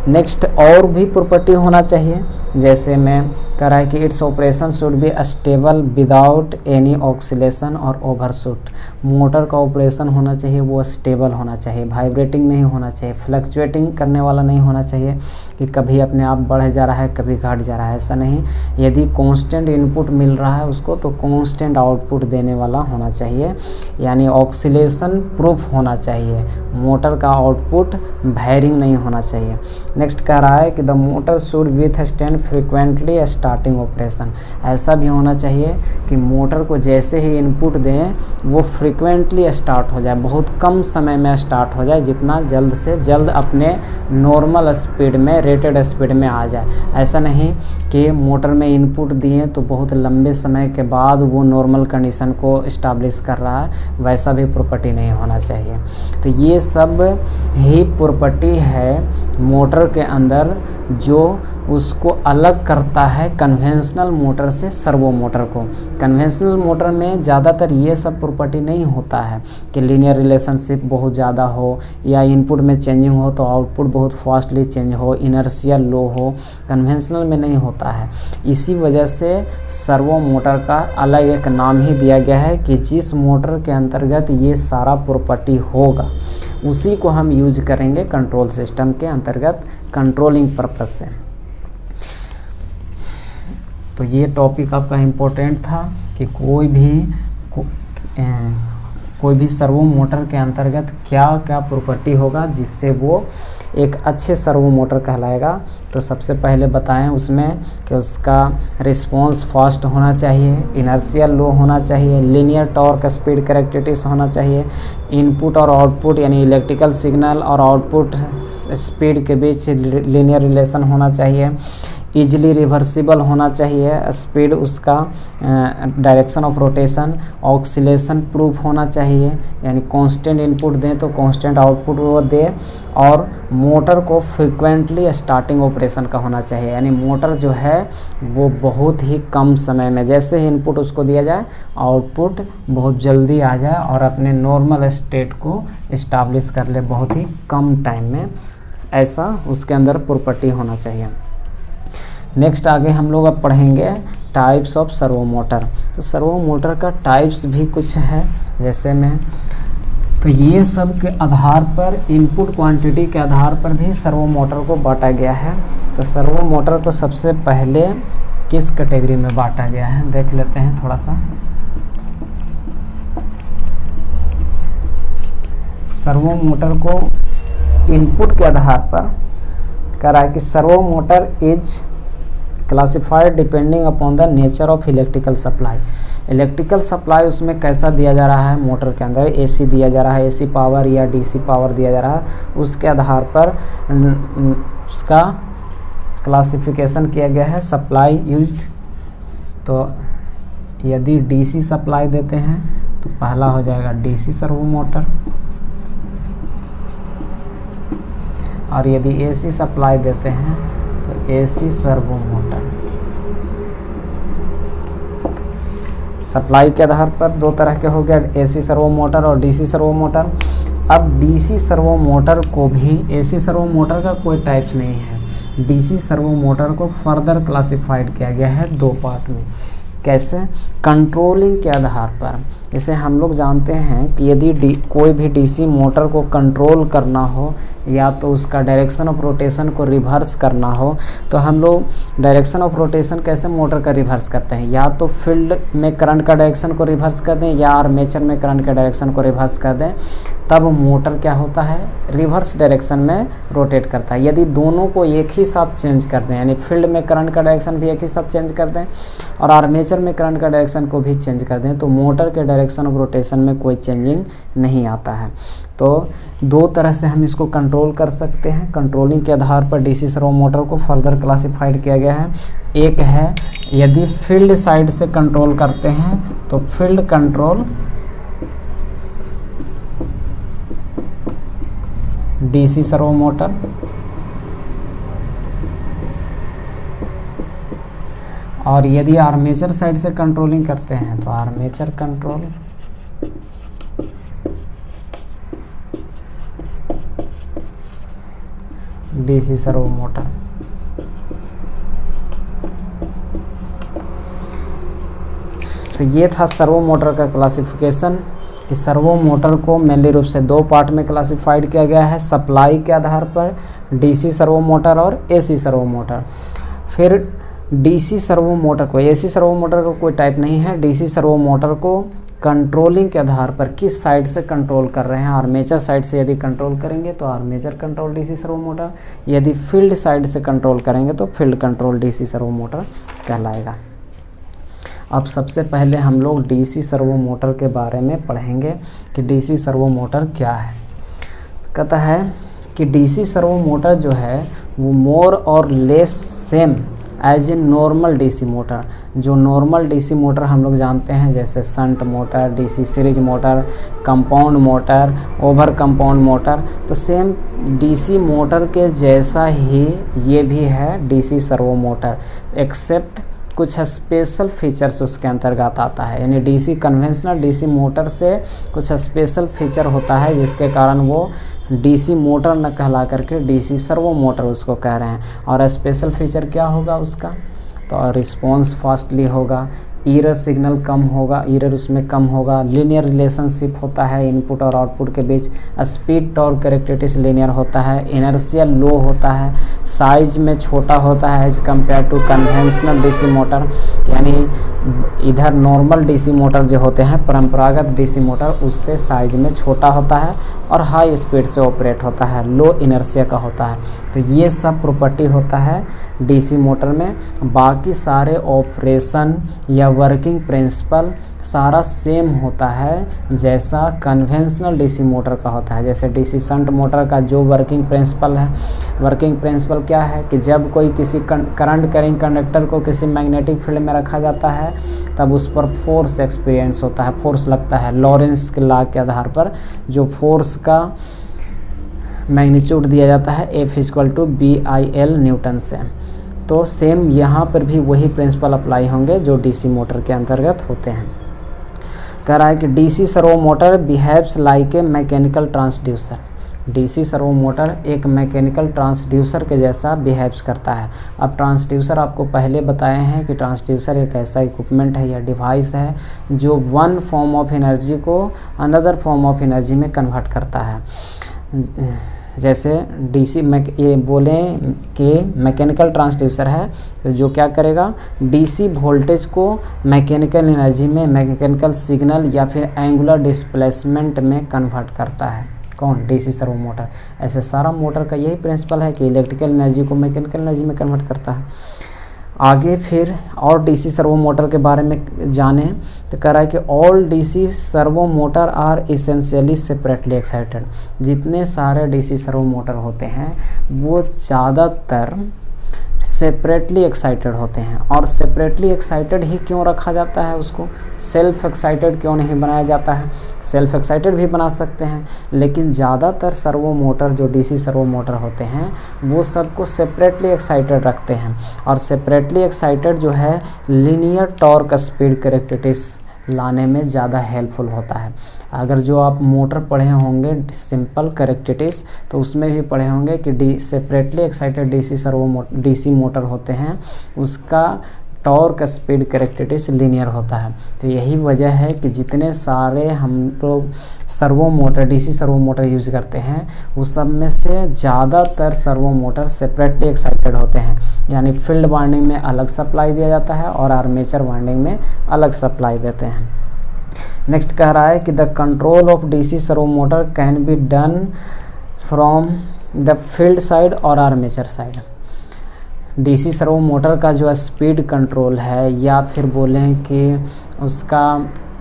नेक्स्ट और भी प्रॉपर्टी होना चाहिए, जैसे मैं कह रहा है कि its operation should be stable without any oscillation और ओवरशूट। मोटर का ऑपरेशन होना चाहिए वो स्टेबल होना चाहिए, वाइब्रेटिंग नहीं होना चाहिए, फ्लक्चुएटिंग करने वाला नहीं होना चाहिए कि कभी अपने आप बढ़ जा रहा है कभी घट जा रहा है, ऐसा नहीं। यदि कांस्टेंट इनपुट मिल रहा है उसको तो कांस्टेंट आउटपुट देने वाला होना चाहिए। यानी ऑक्सीलेशन प्रूफ होना चाहिए, मोटर का आउटपुट वेरिंग नहीं होना चाहिए। नेक्स्ट कह रहा है कि the motor should withstand frequently starting operation. ऐसा भी होना चाहिए कि मोटर को जैसे ही इनपुट दें वो फ्रीक्वेंटली स्टार्ट हो जाए, बहुत कम समय में स्टार्ट हो जाए, जितना जल्द से जल्द अपने नॉर्मल स्पीड में, रेटेड स्पीड में आ जाए। ऐसा नहीं कि मोटर में इनपुट दिए तो बहुत लंबे समय के बाद वो नॉर्मल कंडीशन को इस्टेब्लिश कर रहा है, वैसा भी प्रॉपर्टी नहीं होना चाहिए। तो ये सब ही प्रॉपर्टी है मोटर के अंदर जो उसको अलग करता है कन्वेंशनल मोटर से सर्वो मोटर को। कन्वेंशनल मोटर में ज़्यादातर ये सब प्रॉपर्टी नहीं होता है कि लीनियर रिलेशनशिप बहुत ज़्यादा हो या इनपुट में चेंजिंग हो तो आउटपुट बहुत फास्टली चेंज हो, इनर्शिया लो हो। कन्वेंशनल में नहीं होता है, इसी वजह से सर्वो मोटर का अलग एक नाम ही दिया गया है कि जिस मोटर के अंतर्गत ये सारा प्रॉपर्टी होगा उसी को हम यूज करेंगे कंट्रोल सिस्टम के अंतर्गत सर्विंग पर्पस से। तो ये टॉपिक आपका इम्पोर्टेंट था कि कोई भी सर्वो मोटर के अंतर्गत क्या क्या प्रॉपर्टी होगा जिससे वो एक अच्छे सर्वो मोटर कहलाएगा। तो सबसे पहले बताएं उसमें कि उसका रिस्पॉन्स फास्ट होना चाहिए, इनर्शिया लो होना चाहिए, लीनियर टॉर्क स्पीड कैरेक्टरिस्टिक्स होना चाहिए, इनपुट और आउटपुट यानी इलेक्ट्रिकल सिग्नल और आउटपुट स्पीड के बीच लीनियर रिलेशन होना चाहिए, ईजिली रिवर्सिबल होना चाहिए, स्पीड उसका, direction of rotation, oscillation proof होना चाहिए, यानी कांस्टेंट इनपुट दें तो कांस्टेंट आउटपुट वो दे, और मोटर को फ्रिक्वेंटली स्टार्टिंग ऑपरेशन का होना चाहिए, यानी मोटर जो है वो बहुत ही कम समय में, जैसे ही इनपुट उसको दिया जाए आउटपुट बहुत जल्दी आ जाए और अपने नॉर्मल स्टेट को इस्टाब्लिश कर ले बहुत ही कम टाइम में, ऐसा उसके अंदर प्रॉपर्टी होना चाहिए। नेक्स्ट आगे हम लोग अब पढ़ेंगे टाइप्स ऑफ सर्वो मोटर। तो सर्वो मोटर का टाइप्स भी कुछ है, जैसे में तो ये सब के आधार पर, इनपुट क्वांटिटी के आधार पर भी सर्वो मोटर को बांटा गया है। तो सर्वो मोटर को सबसे पहले किस कैटेगरी में बांटा गया है देख लेते हैं थोड़ा सा। सर्वो मोटर को इनपुट के आधार पर कह रहा है कि servo motor is classified depending upon the nature of electrical supply. Electrical supply उसमें कैसा दिया जा रहा है, मोटर के अंदर एसी दिया जा रहा है, एसी पावर या डीसी पावर दिया जा रहा है, उसके आधार पर उसका क्लासिफिकेशन किया गया है सप्लाई यूज्ड। तो यदि डीसी सप्लाई देते हैं तो पहला हो जाएगा डीसी सर्वो मोटर, और यदि एसी सप्लाई देते हैं तो एसी सर्वो मोटर। सप्लाई के आधार पर दो तरह के हो गया, एसी सर्वो मोटर और डीसी सर्वो मोटर। अब डीसी सर्वो मोटर को भी, एसी सर्वो मोटर का कोई टाइप्स नहीं है, डीसी सर्वो मोटर को फर्दर क्लासिफाइड किया गया है दो पार्ट में। कैसे? कंट्रोलिंग के आधार पर। जैसे हम लोग जानते हैं कि यदि कोई भी डीसी मोटर को कंट्रोल करना हो या तो उसका डायरेक्शन ऑफ रोटेशन को रिवर्स करना हो, तो हम लोग डायरेक्शन ऑफ रोटेशन कैसे मोटर का रिवर्स करते हैं, या तो फील्ड में करंट का डायरेक्शन को रिवर्स कर दें या आर्मेचर में करंट का डायरेक्शन को रिवर्स कर दें, तब मोटर क्या होता है, रिवर्स डायरेक्शन में रोटेट करता है। यदि दोनों को एक ही साथ चेंज कर दें, यानी फील्ड में करंट का डायरेक्शन भी एक ही साथ चेंज कर दें और आर्मेचर में करंट का डायरेक्शन को भी चेंज कर दें, तो मोटर के डायरेक्शन ऑफ रोटेशन में कोई चेंजिंग नहीं आता है। तो दो तरह से हम इसको कंट्रोल कर सकते हैं। कंट्रोलिंग के आधार पर डीसी सर्वो मोटर को फर्दर क्लासिफाइड किया गया है। एक है यदि फील्ड साइड से कंट्रोल करते हैं तो field control DC servo motor, और यदि आर्मेचर साइड से कंट्रोलिंग करते हैं तो armature control DC servo motor. तो ये था सर्वो मोटर का क्लासिफिकेशन कि सर्वो मोटर को मेनली रूप से दो पार्ट में क्लासिफाइड किया गया है, सप्लाई के आधार पर डीसी सर्वो मोटर और एसी सर्वो मोटर। फिर डीसी सर्वो मोटर को, एसी सर्वो मोटर का कोई टाइप नहीं है, डीसी सर्वो मोटर को कंट्रोलिंग के आधार पर किस साइड से कंट्रोल कर रहे हैं, आर्मेचर साइड से यदि कंट्रोल करेंगे तो armature control DC servo motor, यदि फील्ड साइड से कंट्रोल करेंगे तो field control DC servo motor कहलाएगा। अब सबसे पहले हम लोग डीसी सर्वो मोटर के बारे में पढ़ेंगे कि डीसी सर्वो मोटर क्या है। कहता है कि डीसी सर्वो मोटर जो है वो मोर और less same as a normal DC motor. जो नॉर्मल डीसी मोटर हम लोग जानते हैं जैसे shunt motor, DC series motor, compound motor, over compound motor, तो सेम डीसी मोटर के जैसा ही ये भी है डीसी सर्वो मोटर, एक्सेप्ट कुछ स्पेशल फीचर्स उसके अंतर्गत आता है। यानी डीसी कन्वेंशनल डीसी मोटर से कुछ स्पेशल फीचर होता है जिसके कारण वो डीसी मोटर न कहला करके डीसी सर्वो मोटर उसको कह रहे हैं। और स्पेशल फीचर क्या होगा उसका, तो रिस्पॉन्स फास्टली होगा, एरर सिग्नल कम होगा, एरर उसमें कम होगा, लीनियर रिलेशनशिप होता है इनपुट और आउटपुट के बीच, स्पीड टॉर्क कैरेक्टरिस्टिक्स लीनियर होता है, इनर्शिया लो होता है, साइज में छोटा होता है as compare to conventional DC motor. यानी इधर नॉर्मल डीसी मोटर जो होते हैं परंपरागत डीसी मोटर उससे साइज में छोटा होता है और हाई स्पीड से ऑपरेट होता है, लो इनर्शिया का होता है। तो ये सब प्रॉपर्टी होता है डीसी मोटर में। बाकी सारे ऑपरेशन या वर्किंग प्रिंसिपल सारा सेम होता है जैसा कन्वेंशनल डीसी मोटर का होता है। जैसे डीसी शंट मोटर का जो वर्किंग प्रिंसिपल है, वर्किंग प्रिंसिपल क्या है कि जब कोई किसी करंट कैरिंग कंडक्टर को किसी मैग्नेटिक फील्ड में रखा जाता है तब उस पर फोर्स एक्सपीरियंस होता है, फोर्स लगता है। लॉरेंस के लॉ के आधार पर जो फोर्स का मैग्नीट्यूड दिया जाता है F=BIL न्यूटन से। तो सेम यहाँ पर भी वही प्रिंसिपल अप्लाई होंगे जो डीसी मोटर के अंतर्गत होते हैं। कह रहा है कि DC servo motor behaves like a mechanical transducer. DC servo motor एक मैकेनिकल ट्रांसड्यूसर के जैसा बिहेव्स करता है। अब ट्रांसड्यूसर आपको पहले बताए हैं कि ट्रांसड्यूसर एक ऐसा इक्विपमेंट है या डिवाइस है जो वन फॉर्म ऑफ एनर्जी को अनदर फॉर्म ऑफ एनर्जी में कन्वर्ट करता है। जैसे डीसी ये बोलें कि मैकेनिकल ट्रांसड्यूसर है तो जो क्या करेगा, डीसी वोल्टेज को मैकेनिकल एनर्जी में, मैकेनिकल सिग्नल या फिर एंगुलर डिस्प्लेसमेंट में कन्वर्ट करता है। कौन? DC servo motor. ऐसे सारा मोटर का यही प्रिंसिपल है कि इलेक्ट्रिकल एनर्जी को मैकेनिकल एनर्जी में कन्वर्ट करता है। आगे फिर और डीसी सर्वो मोटर के बारे में जाने तो कह रहा है कि all DC servo motor are essentially separately excited. जितने सारे डीसी सर्वो मोटर होते हैं वो ज़्यादातर सेपरेटली एक्साइटेड होते हैं। और सेपरेटली एक्साइटेड ही क्यों रखा जाता है, उसको सेल्फ एक्साइटेड क्यों नहीं बनाया जाता है? सेल्फ एक्साइटेड भी बना सकते हैं, लेकिन ज़्यादातर सर्वो मोटर जो डीसी सर्वो मोटर होते हैं वो सबको सेपरेटली एक्साइटेड रखते हैं। और सेपरेटली एक्साइटेड जो है लीनियर टॉर्क स्पीड कैरेक्टरिस्टिक्स लाने में ज़्यादा हेल्पफुल होता है। अगर जो आप मोटर पढ़े होंगे सिंपल कैरेक्टरिस्टिक्स तो उसमें भी पढ़े होंगे कि सेपरेटली एक्साइटेड डीसी मोटर होते हैं उसका टॉर्क स्पीड कैरेक्टरिस्टिक्स लीनियर होता है। तो यही वजह है कि जितने सारे हम लोग servo motor DC servo motor use करते हैं उस सब में से ज़्यादातर सर्वो मोटर सेपरेटली एक्साइटेड होते हैं, यानी फील्ड वाइंडिंग में अलग सप्लाई दिया जाता है और आर्मेचर वाइंडिंग में अलग सप्लाई देते हैं। नेक्स्ट कह रहा है कि the control of DC servo motor can be done from the field side और armature side. DC servo motor का जो स्पीड कंट्रोल है या फिर बोलें कि उसका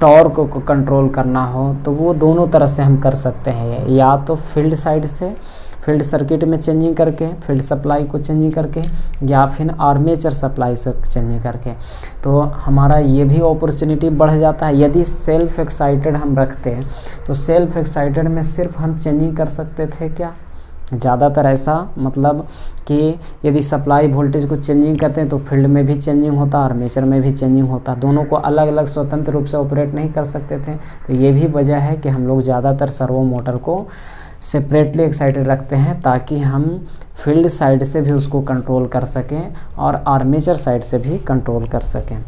टॉर्क को कंट्रोल करना हो तो वो दोनों तरह से हम कर सकते हैं, या तो फील्ड साइड से, फील्ड सर्किट में चेंजिंग करके, फील्ड सप्लाई को चेंजिंग करके, या फिर आर्मेचर सप्लाई से चेंजिंग करके। तो हमारा ये भी अपॉर्चुनिटी बढ़ जाता है। यदि सेल्फ एक्साइटेड हम रखते हैं तो सेल्फ एक्साइटेड में सिर्फ हम चेंजिंग कर सकते थे क्या? ज़्यादातर ऐसा, मतलब कि यदि सप्लाई वोल्टेज को चेंजिंग करते हैं तो फील्ड में भी चेंजिंग होता, आर्मेचर में भी चेंजिंग होता, दोनों को अलग अलग स्वतंत्र रूप से ऑपरेट नहीं कर सकते थे। तो ये भी वजह है कि हम लोग ज़्यादातर सर्वो मोटर को सेपरेटली एक्साइटेड रखते हैं ताकि हम फील्ड साइड से भी उसको कंट्रोल कर सकें और आर्मेचर साइड से भी कंट्रोल कर सकें।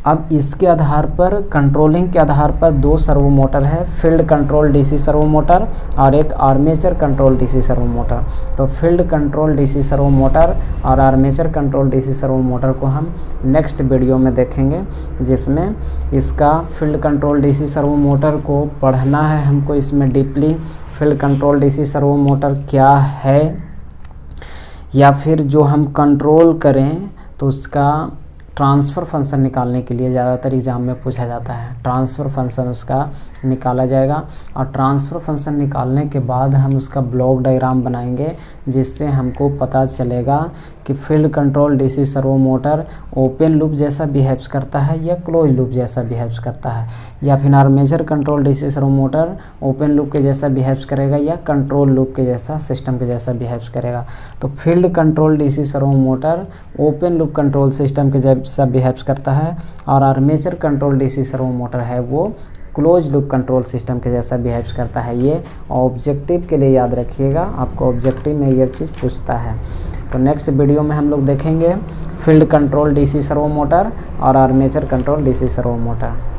अब इसके आधार पर, कंट्रोलिंग के आधार पर दो सर्वो मोटर है, field control DC servo motor और एक armature control DC servo motor. तो field control DC servo motor और armature control DC servo motor को हम नेक्स्ट वीडियो में देखेंगे, जिसमें इसका field control DC servo motor को पढ़ना है हमको इसमें deeply. Field control DC servo motor क्या है, या फिर जो हम कंट्रोल करें तो उसका ट्रांसफ़र फंक्शन निकालने के लिए ज़्यादातर एग्ज़ाम में पूछा जाता है। ट्रांसफ़र फंक्शन उसका निकाला जाएगा और ट्रांसफ़र फंक्शन निकालने के बाद हम उसका ब्लॉक डायग्राम बनाएंगे, जिससे हमको पता चलेगा कि field control DC servo motor open loop जैसा बिहेव्स करता है या क्लोज लूप जैसा बिहेव्स करता है, या फिर armature control DC servo motor open loop के जैसा बिहेव्स करेगा या कंट्रोल लूप के जैसा, सिस्टम के जैसा बिहेव्स करेगा। तो field control DC servo motor open loop control system के जैसा बिहेव्स करता है और armature control DC servo motor है वो क्लोज लूप कंट्रोल सिस्टम के जैसा बिहेव्स करता है। ये ऑब्जेक्टिव के लिए याद रखिएगा, आपको ऑब्जेक्टिव में ये चीज़ पूछता है। तो नेक्स्ट वीडियो में हम लोग देखेंगे field control DC servo motor और armature control DC servo motor.